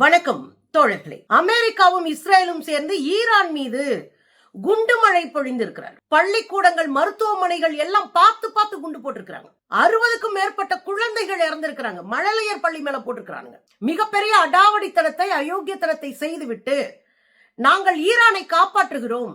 வணக்கம் தோழர்களே. அமெரிக்காவும் இஸ்ரேலும் சேர்ந்து ஈரான் மீது குண்டு மழை பொழிந்திருக்கிறார். பள்ளிக்கூடங்கள், மருத்துவமனைகள் எல்லாம் பார்த்து பார்த்து குண்டு போட்டிருக்கிறாங்க. 60க்கும் மேற்பட்ட குழந்தைகள் இறந்திருக்கிறாங்க. மழலையர் பள்ளி மேல போட்டிருக்கிறாங்க. மிகப்பெரிய அடாவடித்தனத்தை, அயோக்கியத்தனத்தை செய்துவிட்டு நாங்கள் ஈரானை காப்பாற்றுகிறோம்,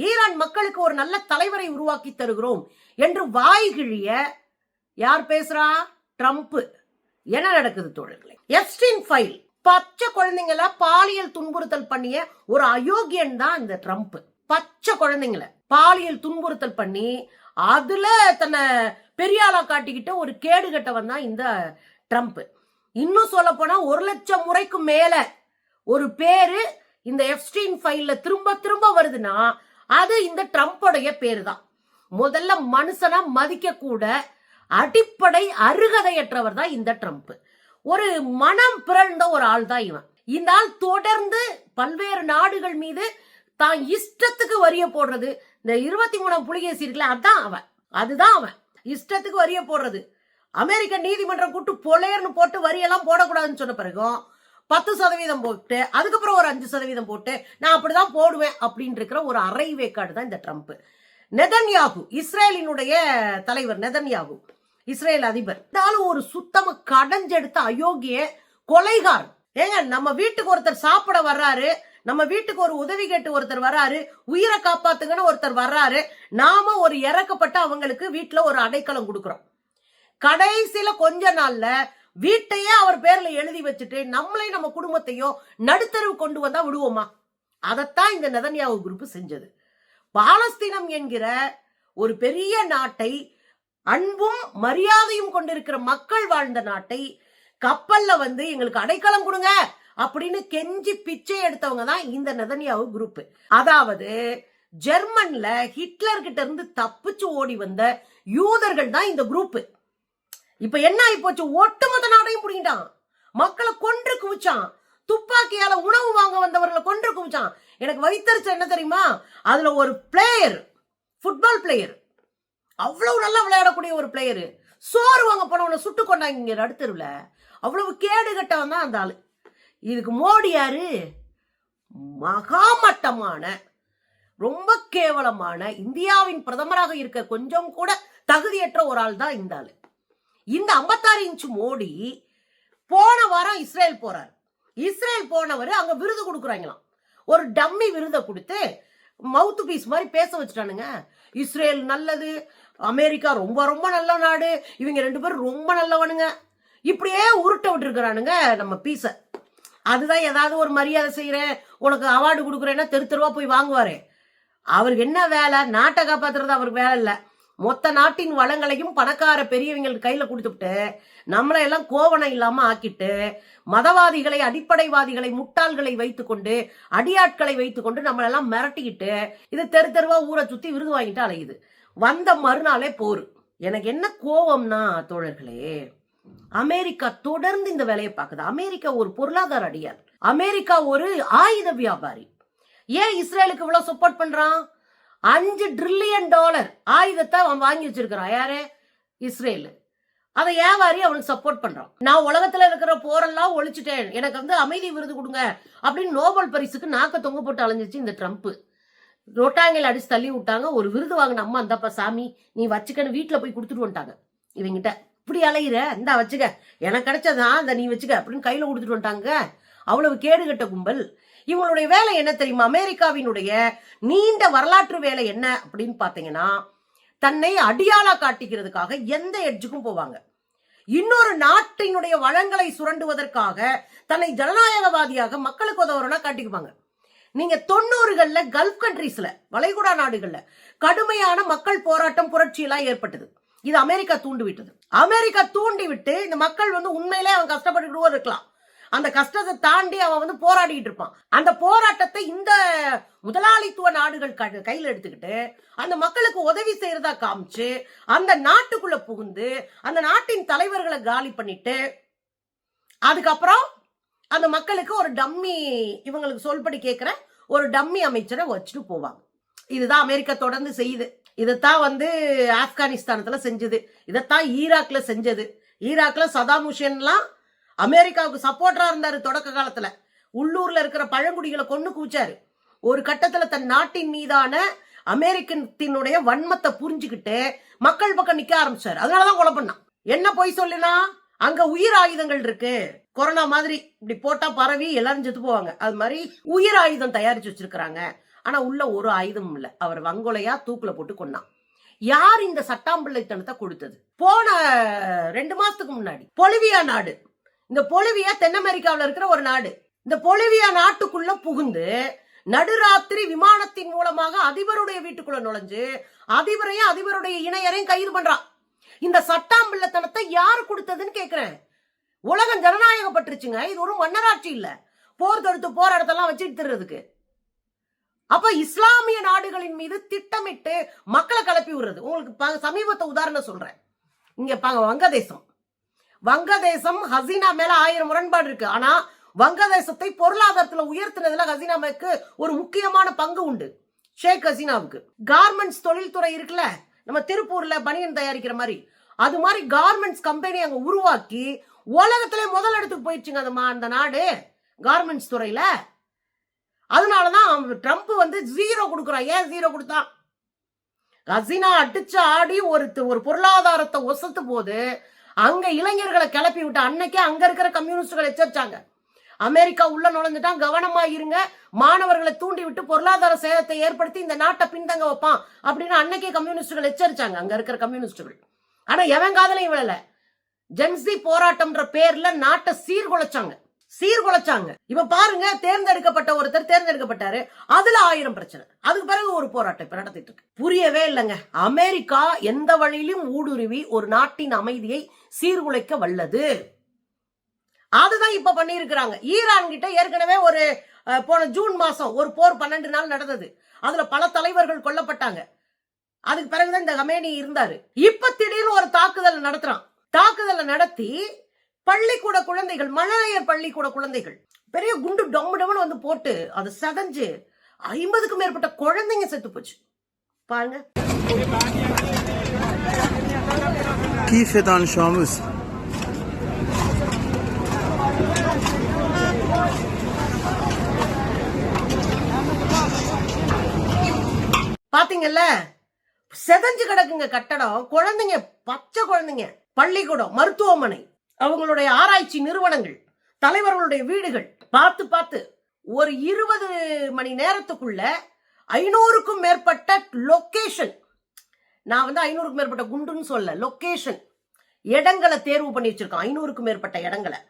ஈரான் மக்களுக்கு ஒரு நல்ல தலைவரை உருவாக்கி தருகிறோம் என்று வாய்கிழிய யார் பேசுறா? ட்ரம்ப். என்ன நடக்குது தோழர்களே? எப்ஸ்டீன் ஃபைல், பச்சை குழந்தைங்கள பாலியல் துன்புறுத்தல் பண்ணிய ஒரு அயோக்கியன் தான் இந்த ட்ரம்ப். பச்சை குழந்தைங்கள பாலியல் துன்புறுத்தல் பண்ணி அதுல தன்னை பெரிய ஆளா காட்டிக்கிட்ட ஒரு கேடுகட்டவன் தான் இந்த ட்ரம்ப். இன்னும் சொல்ல போனா 1,00,000 முறைக்கு மேல ஒரு பேரு இந்த எப்ஸ்டீன் ஃபைல்ல திரும்ப திரும்ப வருதுன்னா அது இந்த ட்ரம்போடைய பேரு தான். முதல்ல மனுஷனா மதிக்க கூட அடிப்படை அருகதையற்றவர் தான் இந்த ட்ரம்ப். ஒரு மனம் பிறழ்ந்த ஒரு ஆள் தான் இவன். இந்த ஆள் தொடர்ந்து பல்வேறு நாடுகள் மீது தான் இஷ்டத்துக்கு வரிய போடுறது. இந்த 23 புலிகேசி இருக்குல்ல, அதுதான் அவன் இஷ்டத்துக்கு வரிய போடுறது. அமெரிக்க நீதிமன்றம் கூட்டு பொலையர்னு போட்டு வரியெல்லாம் போடக்கூடாதுன்னு சொன்ன பிறகும் 10% போட்டு, அதுக்கப்புறம் ஒரு 5% போட்டு நான் அப்படிதான் போடுவேன் அப்படின்னு இருக்கிற ஒரு அரை வேக்காடு தான் இந்த ட்ரம்ப். நெதன்யாகு, இஸ்ரேலினுடைய தலைவர் நெதன்யாகு, இஸ்ரேல் அதிபர். ஒரு சுத்தமா கடைஞ்செடுத்த அயோக்கிய கொலைகார். ஏங்க, நம்ம வீட்டுக்கு ஒருத்தர் சாப்பிட வர்றாரு, நம்ம வீட்டுக்கு ஒரு உதவி கேட்டு ஒருத்தர் வர்றாரு, உயிரை காப்பாத்துங்கன்னு ஒருத்தர் வர்றாரு, நாம ஒரு இறக்கப்பட்ட அவங்களுக்கு வீட்டுல ஒரு அடைக்கலம் கொடுக்கிறோம். கடைசியில கொஞ்ச நாள்ல வீட்டையே அவர் பேர்ல எழுதி வச்சுட்டு நம்மளையும் நம்ம குடும்பத்தையும் நடுத்தரவு கொண்டு வந்தா விடுவோமா? அதைத்தான் இந்த நெதன்யாகு குரூப் செஞ்சது. பாலஸ்தீனம் என்கிற ஒரு பெரிய நாட்டை, அன்பும் மரியாதையும் கொண்டிருக்கிற மக்கள் வாழ்ந்த நாட்டை கப்பல்ல வந்து எங்களுக்கு அடைக்கலம் கொடுங்க அப்படின்னு கெஞ்சி பிச்சை எடுத்தவங்க தான் இந்த நெதன்யாகு குரூப். அதாவது ஜெர்மன்ல ஹிட்லர் கிட்ட இருந்து தப்பிச்சு ஓடி வந்த யூதர்கள் தான் இந்த குரூப். இப்ப என்ன ஆகி போச்சு? ஒட்டுமொத்த நாடையும் புடிங்கிட்டான், மக்களை கொன்று குவிச்சான், துப்பாக்கியால உணவு வாங்க வந்தவர்களை கொன்று குவிச்சான். எனக்கு வைத்தறிச்ச என்ன தெரியுமா? அதுல ஒரு பிளேயர், ஃபுட்பால் பிளேயர், அவ்வளவு நல்லா விளையாடக்கூடிய ஒரு பிளேயரு, சோறு வாங்க போனவனை சுட்டு கொண்டாங்க இங்க நடுத்தருவுல. அவ்வளவு கேடு கட்டவன் தான் அந்த ஆளு. இதுக்கு மோடி யாரு? மகாமட்டமான, ரொம்ப கேவலமான, இந்தியாவின் பிரதமராக இருக்க கொஞ்சம் கூட தகுதியற்ற ஒரு ஆள் தான் இந்த ஆளு. இந்த 56 இன்ச் மோடி போன வாரம் இஸ்ரேல் போறாரு. இஸ்ரேல் போனவர் அங்க விருது கொடுக்குறாங்களாம். ஒரு டம்மி விருதை கொடுத்து மவுத் பீஸ் மாதிரி பேச வச்சுட்டானுங்க. இஸ்ரேல் நல்லது, அமெரிக்கா ரொம்ப ரொம்ப நல்ல நாடு, இவங்க 2 பேரும் ரொம்ப நல்லவனுங்க, இப்படியே உருட்ட விட்டுருக்கிறானுங்க நம்ம பீஸ. அதுதான் ஏதாவது ஒரு மரியாதை செய்யறேன், உனக்கு அவார்டு கொடுக்குறேன்னா தெரு தெருவா போய் வாங்குவாரு. அவருக்கு என்ன வேலை? நாட்டை காப்பாத்துறது அவருக்கு வேலை இல்ல. மொத்த நாட்டின் வளங்களையும் பணக்கார பெரியவங்களுக்கு கையில கொடுத்துட்டு நம்மளை எல்லாம் கோவணம் இல்லாம ஆக்கிட்டு, மதவாதிகளை, அடிப்படைவாதிகளை, முட்டாள்களை வைத்துக்கொண்டு, அடியாட்களை வைத்துக்கொண்டு நம்மளெல்லாம் மிரட்டிக்கிட்டு இது தெரு தெருவா ஊரை சுத்தி விருது வாங்கிட்டு அலையுது. வந்த மறுநாளே போரு. எனக்கு என்ன கோவம்னா தோழர்களே, அமெரிக்கா தொடர்ந்து இந்த வேலையை பார்க்குது. அமெரிக்கா ஒரு பொருளாதார அடியார், அமெரிக்கா ஒரு ஆயுத வியாபாரி. ஏன் இஸ்ரேலுக்கு இவ்வளவு சப்போர்ட் பண்றான்? $5 ட்ரில்லியன் ஆயுதத்தை அவன் வாங்கி வச்சிருக்கிறான். யாரு? இஸ்ரேல். அதை வியாபாரி அவனுக்கு சப்போர்ட் பண்றான். நான் உலகத்துல இருக்கிற போரெல்லாம் ஒழிச்சுட்டேன், எனக்கு வந்து அமைதி விருது கொடுங்க அப்படின்னு நோபல் பரிசுக்கு நாக்க தொங்க போட்டு அலைஞ்சிச்சு இந்த ட்ரம்ப். ரொட்டாங்கல் அடிச்சு தள்ளி விட்டாங்க. ஒரு விருது வாங்கின அம்மா, அந்தப்பா சாமி நீ வச்சுக்கன்னு வீட்டுல போய் கொடுத்துட்டு வந்துட்டாங்க. இவங்கிட்ட இப்படி அலையிற, இந்த வச்சுக்க, எனக்கு கிடைச்சதான் இந்த நீ வச்சுக்க அப்படின்னு கையில கொடுத்துட்டு வந்துட்டாங்க. அவ்வளவு கேடுகட்ட கும்பல். இவங்களுடைய வேலை என்ன தெரியுமா? அமெரிக்காவினுடைய நீண்ட வரலாற்று வேலை என்ன அப்படின்னு பாத்தீங்கன்னா, தன்னை அடியாளா காட்டிக்கிறதுக்காக எந்த எட்ஜுக்கும் போவாங்க. இன்னொரு நாட்டினுடைய வளங்களை சுரண்டுவதற்காக தன்னை ஜனநாயகவாதியாக மக்களுக்கு உதவுறனா காட்டிக்குவாங்க. நீங்க 90கள்ல கல்ஃப் கண்ட்ரீஸ்ல, வளைகுடா நாடுகள்ல கடுமையான மக்கள் போராட்டம், புரட்சி எல்லாம் ஏற்பட்டது. இது அமெரிக்கா தூண்டி விட்டது. அமெரிக்கா தூண்டி விட்டு இந்த மக்கள் வந்து உண்மையிலே அவன் கஷ்டப்பட்டு இருக்கலாம், அந்த கஷ்டத்தை தாண்டி அவன் வந்து போராடிட்டு இருப்பான். அந்த போராட்டத்தை இந்த முதலாளித்துவ நாடுகள் கையில் எடுத்துக்கிட்டு அந்த மக்களுக்கு உதவி செய்யறதா காமிச்சு அந்த நாட்டுக்குள்ள புகுந்து அந்த நாட்டின் தலைவர்களை காலி பண்ணிட்டு அதுக்கப்புறம் அந்த மக்களுக்கு ஒரு டம்மி, இவங்களுக்கு சொல்படி கேட்கிற ஒரு டம்மி அமைச்சரை வச்சுட்டு போவாங்க. இதுதான் அமெரிக்கா தொடர்ந்து செய்யுது. இதைத்தான் வந்து ஆப்கானிஸ்தானத்துல செஞ்சது, இதைத்தான் ஈராக்ல செஞ்சது. ஈராக்ல சதாம் ஹுசேன்லாம் அமெரிக்காவுக்கு சப்போர்ட்டரா இருந்தாரு தொடக்க காலத்துல. உள்ளூர்ல இருக்கிற பழங்குடிகளை கொண்டு கூச்சாரு. ஒரு கட்டத்துல தன் நாட்டின் மீதான அமெரிக்கத்தினுடைய வன்மத்தை புரிஞ்சுக்கிட்டு மக்கள் பக்கம் நிக்க ஆரம்பிச்சாரு. அதனாலதான் கொலை பண்ணான். என்ன போய் சொல்லுனா, அங்க உயிர் ஆயுதங்கள் இருக்கு, கொரோனா மாதிரி இப்படி போட்டா பரவி எல்லாரும் செத்து போவாங்க, அது மாதிரி உயிர் ஆயுதம் தயாரிச்சு வச்சிருக்காங்க. ஆனா உள்ள ஒரு ஆயுதமும் இல்ல. அவர் வங்கொலையா தூக்குல போட்டு கொண்டான். யார் இந்த சட்டாம்பிள்ளைத்தனத்தை கொடுத்தது? போன 2 மாசத்துக்கு முன்னாடி பொலிவியா நாடு, இந்த பொலிவியா தென் அமெரிக்காவில் இருக்கிற ஒரு நாடு, இந்த பொலிவியா நாட்டுக்குள்ள புகுந்து நடுராத்திரி விமானத்தின் மூலமாக அதிபருடைய வீட்டுக்குள்ள நுழைஞ்சு அதிபரையும் அதிபருடைய இணையரையும் கைது பண்றான். இந்த சட்டாம்பிள்ளத்தனத்தை யார் கொடுத்ததுன்னு கேக்குறேன். உலகம் ஜனநாயகப்பட்டுருச்சுங்க. இது ஒரு மன்னராட்சி இல்ல, போர் தொடுத்து போராட்டத்தெல்லாம் வச்சுட்டு தர்றதுக்கு. அப்ப இஸ்லாமிய நாடுகளின் மீது திட்டமிட்டு மக்களை கிளப்பி விடுறது. உங்களுக்கு சமீபத்தை உதாரணம் சொல்றேன். இங்க வங்கதேசம், வங்கதேசம் ஹசீனா மேல 1000 முரண்பாடு இருக்கு. ஆனா வங்கதேசத்தை பொருளாதாரத்துல உயர்த்தினதுல ஹசீனாவுக்கு ஒரு முக்கியமான பங்கு உண்டு. ஷேக் ஹசீனாவுக்கு கார்மெண்ட்ஸ் தொழில்துறை இருக்குல்ல, நம்ம திருப்பூர்ல பனியன் தயாரிக்கிற மாதிரி, அது மாதிரி கார்மெண்ட்ஸ் கம்பெனி அங்க உருவாக்கி உலகத்திலே முதல் இடத்துக்கு போயிடுச்சுங்க அந்த நாடு கார்மெண்ட்ஸ் துறையில. அதனாலதான் ட்ரம்ப் வந்து 0 கொடுக்குறான். ஏன் 0 கொடுத்தான்? ஹசீனா அடிச்சு ஆடி ஒரு பொருளாதாரத்தை ஒசத்து போது அங்க இளைஞர்களை கிளப்பி விட்டு அன்னைக்கே அங்க இருக்கிற கம்யூனிஸ்டுகள் எச்சரிச்சாங்க, அமெரிக்கா உள்ள நுழைஞ்சுட்டான், கவனமா இருங்க, மாணவர்களை தூண்டி விட்டு பொருளாதார சேதத்தை ஏற்படுத்தி இந்த நாட்டை பின்தங்க வைப்பான் அப்படின்னு அன்னைக்கே கம்யூனிஸ்டுகள் எச்சரிச்சாங்க, அங்க இருக்கிற கம்யூனிஸ்டுகள். ஆனா எவன் காதலையும் விழல. ஜென்சி போராட்டம்ன்ற பேர்ல நாட்டை சீர்குலைச்சாங்க. இப்ப பாருங்க, தேர்ந்தெடுக்கப்பட்ட ஒருத்தர் தேர்ந்தெடுக்கப்பட்டாரு, அதுல 1000 பிரச்சனை. அதுக்கு பிறகு ஒரு போராட்டம் இப்ப நடத்திட்டு இருக்கு. புரியவே இல்லைங்க. அமெரிக்கா எந்த வழியிலும் ஊடுருவி ஒரு நாட்டின் அமைதியை சீர்குலைக்க வல்லது. அதுதான் இப்ப பண்ணி இருக்கிறாங்க. ஈரான் கிட்ட ஏற்கனவே ஒரு போன ஜூன் மாசம் ஒரு போர் 12 நாள் நடந்தது. அதுல பல தலைவர்கள் கொல்லப்பட்டாங்க. அதுக்கு பிறகுதான் இந்த கமேனி இருந்தாரு. இப்ப திடீர்னு ஒரு தாக்குதல் நடத்துறான். தாக்குதலை நடத்தி பள்ளிக்கூட குழந்தைகள், மழலையர் பள்ளிக்கூட குழந்தைகள் பெரிய குண்டு டொம்முடம்னு வந்து போட்டு அது சதஞ்சு 50க்கும் மேற்பட்ட குழந்தைங்க செத்து போச்சு. பாருங்க. பாத்தீங்கல்ல, செதஞ்சு கிடக்குங்க கட்டடம், குழந்தைங்க, பச்சை குழந்தைங்க, பள்ளிக்கூடம், மருத்துவமனை, அவங்களுடைய ஆராய்ச்சி நிறுவனங்கள், தலைவர்களுடைய வீடுகள். பார்த்து ஒரு 20 மணி நேரத்துக்குள்ள 500க்கும் மேற்பட்ட லொகேஷன், நான் வந்து 500க்கும் மேற்பட்ட குண்டுன்னு சொல்ல, லொகேஷன் இடங்களை தேர்வு பண்ணி வச்சிருக்கோம். 500க்கும் மேற்பட்ட இடங்களை.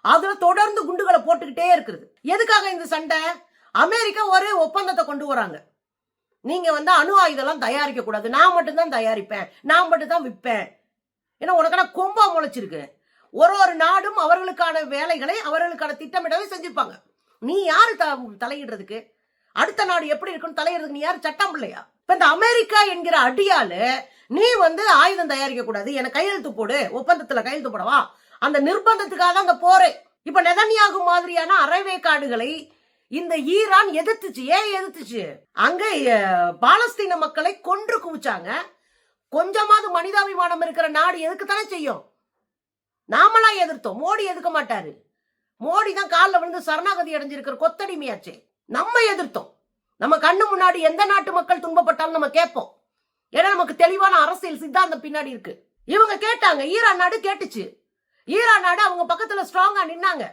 அதுல தொடர்ந்து குண்டுகளை போட்டுக்கிட்டே இருக்குது. எதுக்காக இந்த சண்டை? அமெரிக்கா ஒரு ஒப்பந்தத்தை கொண்டு வராங்க. நீங்க வந்து அணு ஆயுதம் தயாரிக்க கூடாது, நான் மட்டும் தான் தயாரிப்பேன், நான் மட்டும் தான் விற்பேன். ஏன்னா உனக்கான கொம்பா முளைச்சிருக்கு. ஒரு நாடும் அவர்களுக்கான வேலைகளை, அவர்களுக்கான திட்டமிடலை செஞ்சிருப்பாங்க. நீ யாரு தலையிடுறதுக்கு? அடுத்த நாடு எப்படி இருக்குன்னு தலையிடுறதுக்கு நீ யாரு? சட்டம் இல்லையா? இப்ப இந்த அமெரிக்கா என்கிற அடியால நீ வந்து ஆயுதம் தயாரிக்க கூடாது, எனக்கு கையெழுத்து போடு, ஒப்பந்தத்துல கையெழுத்து போடவா? அந்த நிர்பந்தத்துக்காக தான் அந்த போரே. இப்ப நெதன்யாகு மாதிரியான அரைவேக்காடுகளை இந்த ஈரான் எதிர்த்துச்சு. ஏன் எதிர்த்துச்சு? அங்க பாலஸ்தீன மக்களை கொன்று குவிச்சாங்க. கொஞ்சமாவது மனிதாபிமானம் இருக்கிற நாடு எதுக்கு தானே செய்யும்? நாமளா எதிர்த்தோம், மோடி எதிர்க்க மாட்டாரு. மோடி தான் காலில் விழுந்து சரணாகதி அடைஞ்சிருக்கிற கொத்தடிமையாச்சே. நம்ம எதிர்த்தோம். நம்ம கண்ணு முன்னாடி எந்த நாட்டு மக்கள் துன்பப்பட்டாலும் நம்ம கேட்போம். ஏன்னா நமக்கு தெளிவான அரசியல் சித்தாந்தம் பின்னாடி இருக்கு. இவங்க கேட்டாங்க, ஈரான் நாடு கேட்டுச்சு. ஈரான் நாடு அவங்க பக்கத்துல ஸ்ட்ராங்கா நின்னாங்க.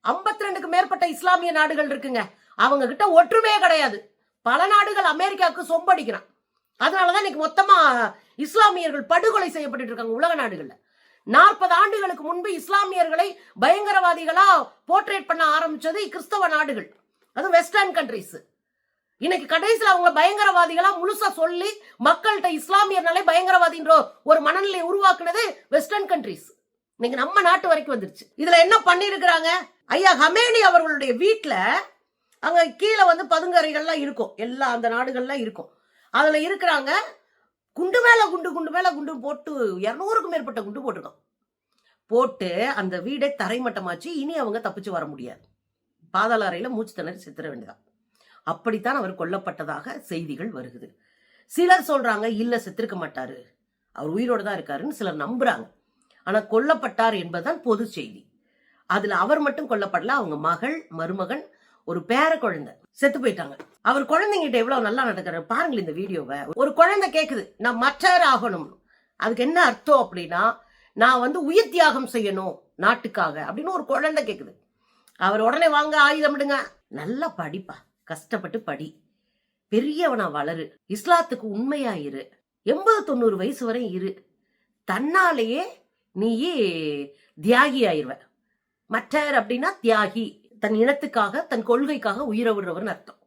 52க்கும் மேற்பட்ட இஸ்லாமிய நாடுகள் இருக்குங்க. அவங்க கிட்ட ஒற்றுமையே கிடையாது. பல நாடுகள் அமெரிக்காவுக்கு சொம்படிக்கிறான். அதனாலதான் இன்னைக்கு மொத்தமா இஸ்லாமியர்கள் படுகொலை செய்யப்பட்டு இருக்காங்க உலக நாடுகள்ல. 40 ஆண்டுகளுக்கு முன்பு இஸ்லாமியர்களை பயங்கரவாதிகளா போர்ட்ரேட் பண்ண ஆரம்பிச்சது கிறிஸ்தவ நாடுகள், அது வெஸ்டர்ன் கண்ட்ரிஸ். இன்னைக்கு கடைசியில் அவங்க பயங்கரவாதிகளா முழுசா சொல்லி மக்கள்கிட்ட இஸ்லாமியர்னாலே பயங்கரவாதின்ற ஒரு மனநிலையை உருவாக்குனது வெஸ்டர்ன் கண்ட்ரிஸ். இன்னைக்கு நம்ம நாட்டு வரைக்கும் வந்துருச்சு. இதுல என்ன பண்ணிருக்கிறாங்க? ஐயா ஹமேனி அவர்களுடைய வீட்டுல அங்க கீழே வந்து பதுங்கறைகள்லாம் இருக்கும், எல்லா அந்த நாடுகள்லாம் இருக்கும். அதுல இருக்கிறாங்க. குண்டு மேல குண்டு போட்டு 200க்கும் மேற்பட்ட குண்டு போட்டிருக்கோம். போட்டு அந்த வீடை தரைமட்டமாச்சு. இனி அவங்க தப்பிச்சு வர முடியாது. பாதாள அறையில மூச்சு திணறி செத்துற வேண்டியதான். அப்படித்தான் அவர் கொல்லப்பட்டதாக செய்திகள் வருகிறது. சிலர் சொல்றாங்க இல்ல செத்திருக்க மாட்டாரு, அவர் உயிரோடு தான் இருக்காருன்னு சிலர் நம்புறாங்க. ஆனா கொல்லப்பட்டார் என்பதுதான் பொது செய்தி. அதுல அவர் மட்டும் கொல்லப்படல, அவங்க மகள், மருமகன், ஒரு பேர குழந்தை செத்து போயிட்டாங்க. அவர் குழந்தைங்கிட்ட எவ்வளவு நல்லா நடக்கிறாரு பாருங்களேன் இந்த வீடியோவை. ஒரு குழந்தை கேக்குது, நான் மற்றவர் ஆகணும். அதுக்கு என்ன அர்த்தம் அப்படின்னா, நான் வந்து உயிர் தியாகம் செய்யணும் நாட்டுக்காக அப்படின்னு ஒரு குழந்தை கேக்குது. அவர் உடனே வாங்க ஆயுதம் விடுங்க, நல்லா படிப்பா, கஷ்டப்பட்டு படி, பெரியவனா வளரு, இஸ்லாத்துக்கு உண்மையா இரு, 80-90 வயசு வரை இரு, தன்னாலேயே நீயே தியாகி ஆயிருவ. மற்றவர் அப்படின்னா தியாகி, தன் இனத்துக்காக தன் கொள்கைக்காக உயிரை விடுறவர்னு அர்த்தம்.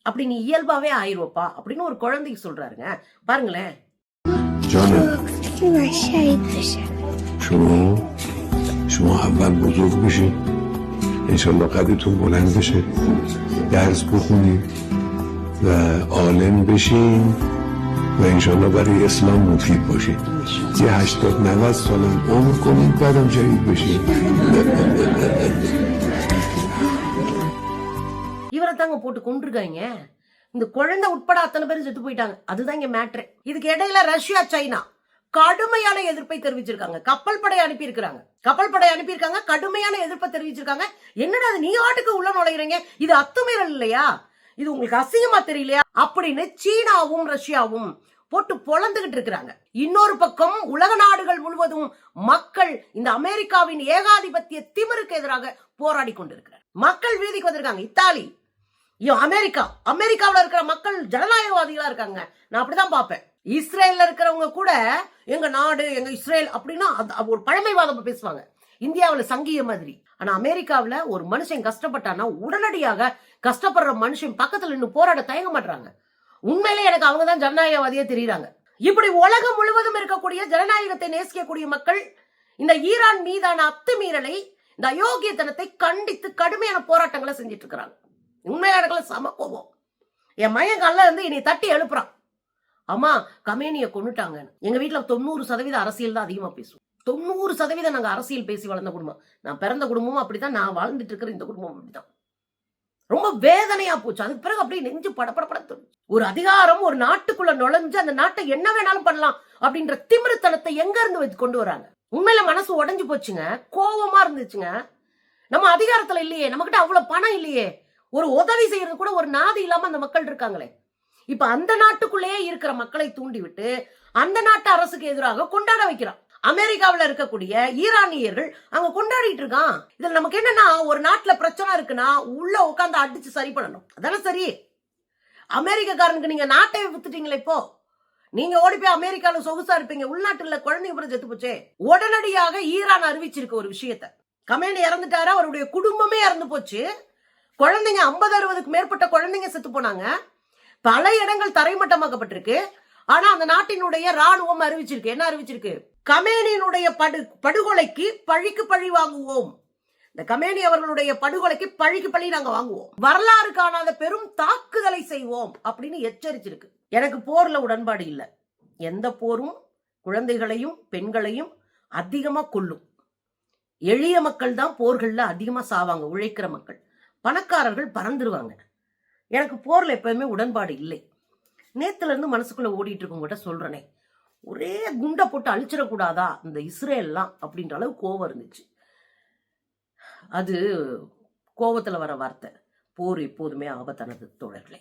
அப்படி நீ இயல்பாவே ஆயிருவப்பா அப்படின்னு ஒரு குழந்தைக்கு சொல்றாருங்க. பாருங்களேன். شما اول بزرگ بشید، انشالله قدرتون بلند بشه، درس بخونید و عالم بشین و انشالله برای اسلام مفید باشید. یه 80-90 سالم عمر کنید بعدم شهید بشید. இவரை தாங்க போட்டு கொண்டிருக்காங்க. இந்த குழந்தை உட்பட அத்தனை பேரும் செத்து போயிட்டாங்க. அதுதான் இங்க மேட்ரு. இதுக்கு இடையில ரஷ்யா, சைனா கடுமையான எதிர்ப்பை தெரிவிச்சிருக்காங்க. கப்பல் படை அனுப்பியிருக்காங்க, கடுமையான எதிர்ப்பை தெரிவிச்சிருக்காங்க. என்னடா அது, நீ ஆட்டுக்கு உள்ள நுழைகிறீங்க, இது அத்துமீறல் இல்லையா, இது உங்களுக்கு அசிங்கமா தெரியலையா அப்படின்னு சீனாவும் ரஷ்யாவும் போட்டு பொளந்துகிட்டு இருக்கிறாங்க. இன்னொரு பக்கம் உலக நாடுகள் முழுவதும் மக்கள் இந்த அமெரிக்காவின் ஏகாதிபத்திய திமிருக்கு எதிராக போராடி கொண்டிருக்கிறார். மக்கள் வீதிக்கு வந்திருக்காங்க. இத்தாலி, அமெரிக்காவில் இருக்கிற மக்கள் ஜனநாயகவாதிகளா இருக்காங்க. நான் அப்படிதான் பார்ப்பேன். இஸ்ரேல்ல இருக்கிறவங்க கூட எங்க நாடு, எங்க இஸ்ரேல் அப்படின்னா ஒரு பழமைவாதம் பேசுவாங்க, இந்தியாவில் சங்கிய மாதிரி. ஆனா அமெரிக்காவில் ஒரு மனுஷன் கஷ்டப்பட்டானா உடனடியாக கஷ்டப்படுற மனுஷன் பக்கத்துல நின்று போராட தயங்க மாட்டாங்க. உண்மையிலே எனக்கு அவங்க தான் ஜனநாயகவாதியே தெரியுறாங்க. இப்படி உலகம் முழுவதும் இருக்கக்கூடிய ஜனநாயகத்தை நேசிக்கக்கூடிய மக்கள் இந்த ஈரான் மீதான அத்துமீறலை, இந்த அயோக்கியத்தனத்தை கண்டித்து கடுமையான போராட்டங்களை செஞ்சிட்டு இருக்கிறாங்க. உண்மையான இடத்துல சம கோபம். என் மையன் கல்ல இருந்து என்னை தட்டி எழுப்புறான், அம்மா கமேனியை கொண்டுட்டாங்க. எங்க வீட்டுல 90% அரசியல் தான் அதிகமா பேசுவோம். 90% நாங்க அரசியல் பேசி வளர்ந்த குடும்பம். நான் பிறந்த குடும்பமும் அப்படித்தான், நான் வாழ்ந்துட்டு இருக்கிற இந்த குடும்பம் அப்படித்தான். ரொம்ப வேதனையா போச்சு. அதுக்கு பிறகு அப்படியே நெஞ்சு படப்படப்பட ஒரு அதிகாரம் ஒரு நாட்டுக்குள்ள நுழைஞ்சு அந்த நாட்டை என்ன வேணாலும் பண்ணலாம் அப்படின்ற திமிருத்தனத்தை எங்க இருந்து வச்சு கொண்டு வராங்க. உண்மையில மனசு உடைஞ்சு போச்சுங்க, கோபமா இருந்துச்சுங்க. நம்ம அதிகாரத்துல இல்லையே, நம்ம கிட்ட அவ்வளவு பணம் இல்லையே, ஒரு உதவி செய்யறது கூட ஒரு நாதி இல்லாம அந்த மக்கள் இருக்காங்களே. இப்ப அந்த நாட்டுக்குள்ளேயே இருக்கிற மக்களை தூண்டி விட்டு அந்த நாட்டு அரசுக்கு எதிராக கொண்டாட வைக்கிறான். அமெரிக்காவில் இருக்கக்கூடிய ஈரானியர்கள் அங்க கொண்டாடிட்டு இருக்கான். இதுல நமக்கு என்னன்னா, ஒரு நாட்டுல பிரச்சனை இருக்குன்னா உள்ள உட்காந்து அடிச்சு சரி பண்ணணும், அதான சரி. அமெரிக்காரனுக்கு நீங்க நாட்டை வித்துட்டீங்களே, இப்போ நீங்க ஓடி போய் அமெரிக்கால சொகுசா இருப்பீங்க, உள்நாட்டுல குழந்தைங்க கூட செத்து போச்சே. உடனடியாக ஈரான் அறிவிச்சிருக்கு ஒரு விஷயத்த, கமேனி இறந்துட்டாரு, அவருடைய குடும்பமே இறந்து போச்சு, குழந்தைங்க 50-60க்கு மேற்பட்ட குழந்தைங்க செத்து போனாங்க, பல இடங்கள் தரைமட்டமாக்கப்பட்டிருக்கு. ஆனா அந்த நாட்டினுடைய ராணுவம் அறிவிச்சிருக்கு, என்ன அறிவிச்சிருக்கு, கமேனியினுடைய படுகொலைக்கு பழிக்கு பழி வாங்குவோம், இந்த கமேனி அவர்களுடைய படுகொலைக்கு பழிக்கு பழி நாங்க வாங்குவோம், வரலாறு காணாத பெரும் தாக்குதலை செய்வோம் அப்படின்னு எச்சரிச்சிருக்கு. எனக்கு போர்ல உடன்பாடு இல்லை. எந்த போரும் குழந்தைகளையும் பெண்களையும் அதிகமா கொல்லும். எளிய மக்கள் தான் போர்கள்ல அதிகமா சாவாங்க, உழைக்கிற மக்கள். பணக்காரர்கள் பறந்துருவாங்க. எனக்கு போர்ல எப்பவுமே உடன்பாடு இல்லை. நேத்துல இருந்து மனசுக்குள்ள ஓடிட்டு இருக்கவங்கிட்ட சொல்றனே, ஒரே குண்டை போட்டு அழிச்சிடக்கூடாதா இந்த இஸ்ரேல்லாம் அப்படின்ற அளவு கோவம் இருந்துச்சு. அது கோவத்துல வர வார்த்தை. போர் எப்போதுமே ஆபத்தானது தோழர்களே.